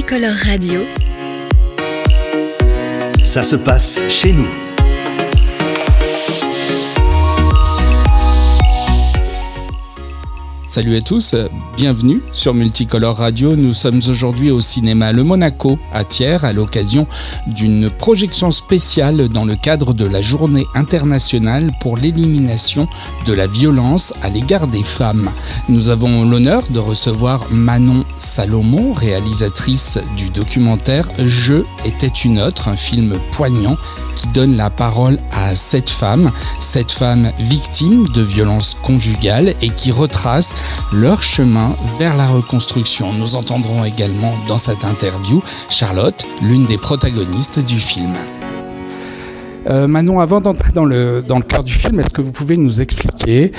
Multicolore Radio. Ça se passe chez nous. Salut à tous, bienvenue sur Multicolore Radio. Nous sommes aujourd'hui au cinéma Le Monaco à Thiers à l'occasion d'une projection spéciale dans le cadre de la Journée internationale pour l'élimination de la violence à l'égard des femmes. Nous avons l'honneur de recevoir Manon Salomon, réalisatrice du documentaire Je étais une autre, un film poignant qui donne la parole à cette femme victime de violences conjugales et qui retrace leur chemin vers la reconstruction. Nous entendrons également dans cette interview Charlotte, l'une des protagonistes du film. Manon, avant d'entrer dans le cœur du film, est-ce que vous pouvez nous expliquer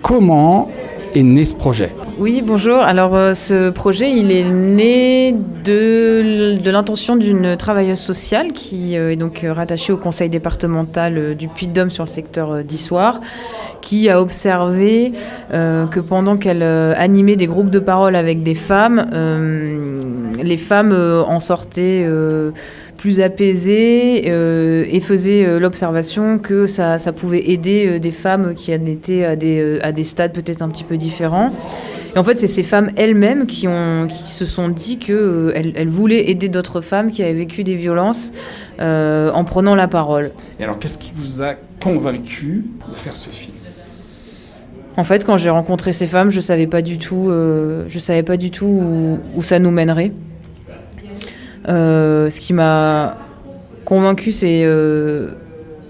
comment est né ce projet ? Oui, bonjour. Alors, ce projet, il est né de l'intention d'une travailleuse sociale qui est donc rattachée au conseil départemental du Puy-de-Dôme sur le secteur d'Issoire, qui a observé que pendant qu'elle animait des groupes de parole avec des femmes, les femmes en sortaient plus apaisées et faisaient l'observation que ça pouvait aider des femmes qui en étaient à des stades peut-être un petit peu différents. Et en fait, c'est ces femmes elles-mêmes qui se sont dit qu'elles voulaient aider d'autres femmes qui avaient vécu des violences en prenant la parole. Et alors, qu'est-ce qui vous a convaincu de faire ce film ? En fait, quand j'ai rencontré ces femmes, je savais pas du tout où ça nous mènerait. Ce qui m'a convaincue, c'est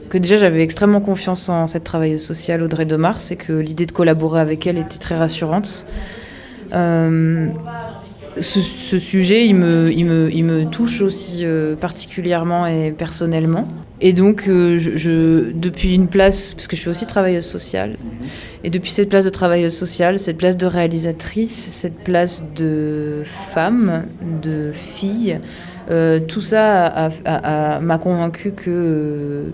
que déjà j'avais extrêmement confiance en cette travailleuse sociale Audrey Demars et que l'idée de collaborer avec elle était très rassurante. Ce sujet, il me touche aussi particulièrement et personnellement. Et donc, depuis une place, parce que je suis aussi travailleuse sociale, et depuis cette place de travailleuse sociale, cette place de réalisatrice, cette place de femme, de fille, tout ça m'a convaincue que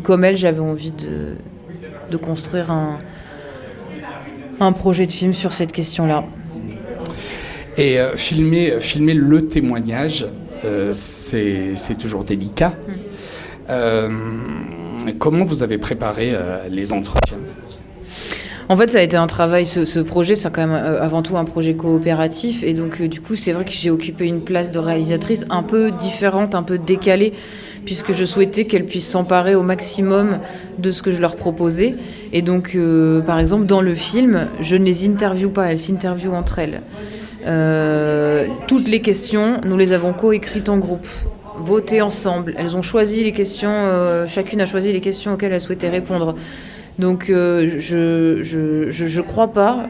comme elle, j'avais envie de construire un projet de film sur cette question-là. Et filmer le témoignage, c'est toujours délicat. Comment vous avez préparé les entretiens ? En fait, ça a été un travail, ce projet, c'est quand même avant tout un projet coopératif. Et donc, du coup, c'est vrai que j'ai occupé une place de réalisatrice un peu différente, un peu décalée, puisque je souhaitais qu'elles puissent s'emparer au maximum de ce que je leur proposais. Et donc, par exemple, dans le film, je ne les interviewe pas, elles s'interviewent entre elles. Toutes les questions, nous les avons coécrites en groupe, votées ensemble. Elles ont choisi les questions, chacune a choisi les questions auxquelles elle souhaitait répondre. Donc je crois pas,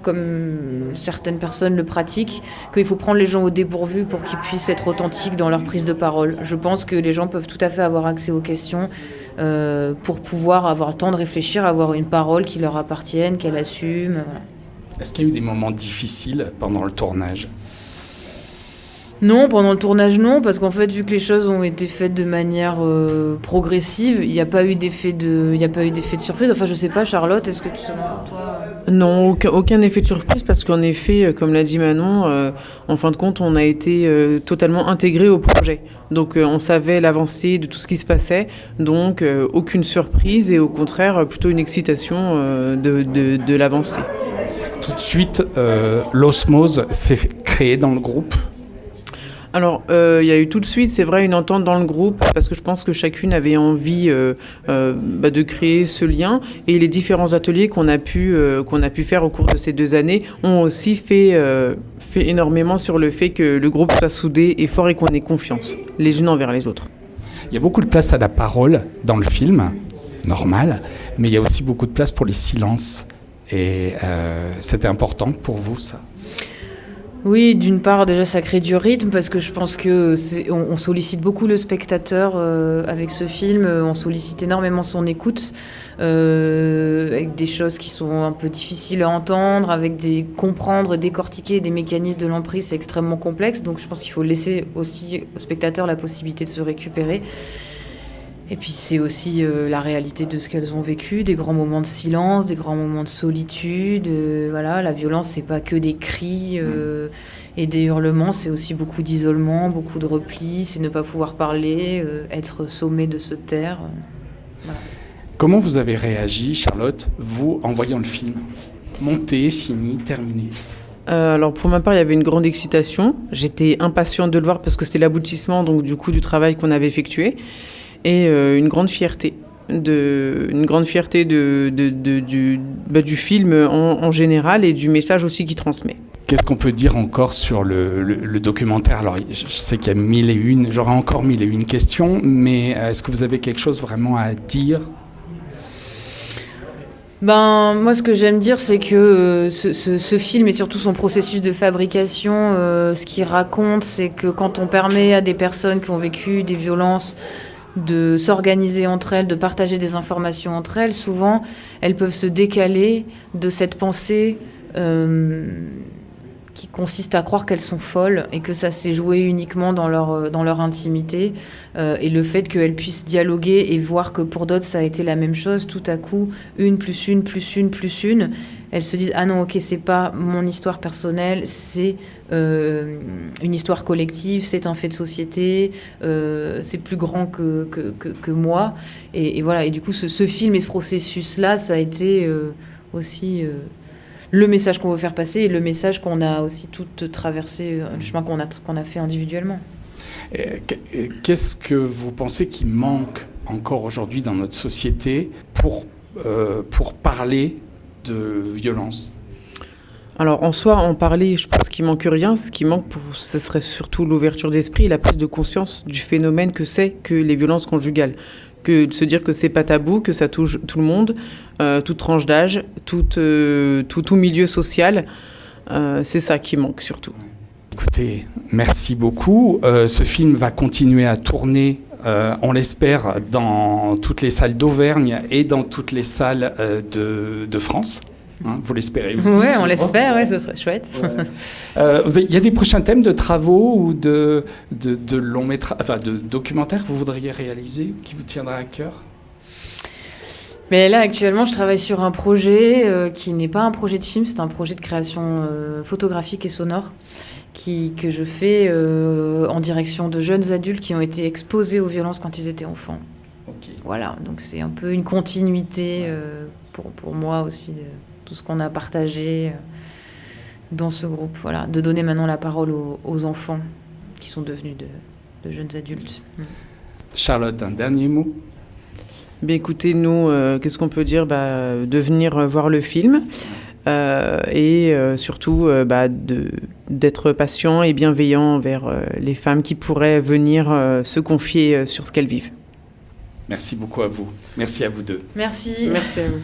comme certaines personnes le pratiquent, qu'il faut prendre les gens au dépourvu pour qu'ils puissent être authentiques dans leur prise de parole. Je pense que les gens peuvent tout à fait avoir accès aux questions pour pouvoir avoir le temps de réfléchir, avoir une parole qui leur appartienne, qu'elle assume. Est-ce qu'il y a eu des moments difficiles pendant le tournage ? Non, pendant le tournage, non, parce qu'en fait, vu que les choses ont été faites de manière progressive, il n'y a pas eu d'effet de surprise. Enfin, je sais pas, Charlotte, est-ce que tu sais toi ? Non, aucun effet de surprise, parce qu'en effet, comme l'a dit Manon, en fin de compte, on a été totalement intégrés au projet. Donc, on savait l'avancée de tout ce qui se passait, donc aucune surprise et au contraire, plutôt une excitation de l'avancée. Tout de suite, l'osmose s'est créée dans le groupe. Alors, il y a eu tout de suite, c'est vrai, une entente dans le groupe, parce que je pense que chacune avait envie de créer ce lien. Et les différents ateliers qu'on a pu faire au cours de ces 2 années ont aussi fait énormément sur le fait que le groupe soit soudé et fort et qu'on ait confiance les unes envers les autres. Il y a beaucoup de place à la parole dans le film, normal, mais il y a aussi beaucoup de place pour les silences. Et c'était important pour vous, ça ? Oui, d'une part, déjà, ça crée du rythme parce que je pense on sollicite beaucoup le spectateur avec ce film. On sollicite énormément son écoute avec des choses qui sont un peu difficiles à entendre, avec comprendre et décortiquer des mécanismes de l'emprise, c'est extrêmement complexe. Donc, je pense qu'il faut laisser aussi au spectateur la possibilité de se récupérer. Et puis c'est aussi la réalité de ce qu'elles ont vécu, des grands moments de silence, des grands moments de solitude. Voilà, la violence, c'est pas que des cris et des hurlements, c'est aussi beaucoup d'isolement, beaucoup de repli, c'est ne pas pouvoir parler, être sommé de se taire. Voilà. Comment vous avez réagi, Charlotte, vous, en voyant le film ? Monté, fini, terminé ? Alors pour ma part, il y avait une grande excitation. J'étais impatiente de le voir parce que c'était l'aboutissement donc du coup du travail qu'on avait effectué. Et une grande fierté du film en général et du message aussi qu'il transmet. Qu'est-ce qu'on peut dire encore sur le documentaire ? Alors, je sais qu'il y a j'aurai encore 1001 questions, mais est-ce que vous avez quelque chose vraiment à dire ? Moi, ce que j'aime dire, c'est que ce film et surtout son processus de fabrication, ce qu'il raconte, c'est que quand on permet à des personnes qui ont vécu des violences de s'organiser entre elles, de partager des informations entre elles, souvent, elles peuvent se décaler de cette pensée qui consiste à croire qu'elles sont folles et que ça s'est joué uniquement dans leur intimité. Et le fait qu'elles puissent dialoguer et voir que pour d'autres, ça a été la même chose, tout à coup, 1 + 1 + 1 + 1, elles se disent « Ah non, ok, c'est pas mon histoire personnelle, c'est une histoire collective, c'est un fait de société, c'est plus grand que moi. » Et voilà, et du coup, ce film et ce processus-là, ça a été aussi... le message qu'on veut faire passer et le message qu'on a aussi toutes traversé, le chemin qu'on a fait individuellement. Qu'est-ce que vous pensez qui manque encore aujourd'hui dans notre société pour parler de violence ? Alors en soi, en parler, je pense qu'il manque rien. Ce qui manque, ce serait surtout l'ouverture d'esprit et la prise de conscience du phénomène que c'est que les violences conjugales. Que de se dire que c'est pas tabou, que ça touche tout le monde, toute tranche d'âge, tout milieu social. C'est ça qui manque surtout. Écoutez, merci beaucoup. Ce film va continuer à tourner, on l'espère, dans toutes les salles d'Auvergne et dans toutes les salles de France. Hein, vous l'espérez aussi? Oui, on l'espère, ouais, ce serait chouette. Ouais. Il y a des prochains thèmes de travaux ou de longs métrages, enfin de documentaires que vous voudriez réaliser, qui vous tiendra à cœur? Mais là, actuellement, je travaille sur un projet qui n'est pas un projet de film, c'est un projet de création photographique et sonore que je fais en direction de jeunes adultes qui ont été exposés aux violences quand ils étaient enfants. Okay. Voilà, donc c'est un peu une continuité pour moi aussi de tout ce qu'on a partagé dans ce groupe. Voilà, de donner maintenant la parole aux enfants qui sont devenus de jeunes adultes. Charlotte, un dernier mot? Écoutez, nous, qu'est-ce qu'on peut dire? De venir voir le film et surtout d'être patient et bienveillant envers les femmes qui pourraient venir se confier sur ce qu'elles vivent. Merci beaucoup à vous. Merci à vous deux. Merci. Merci à vous.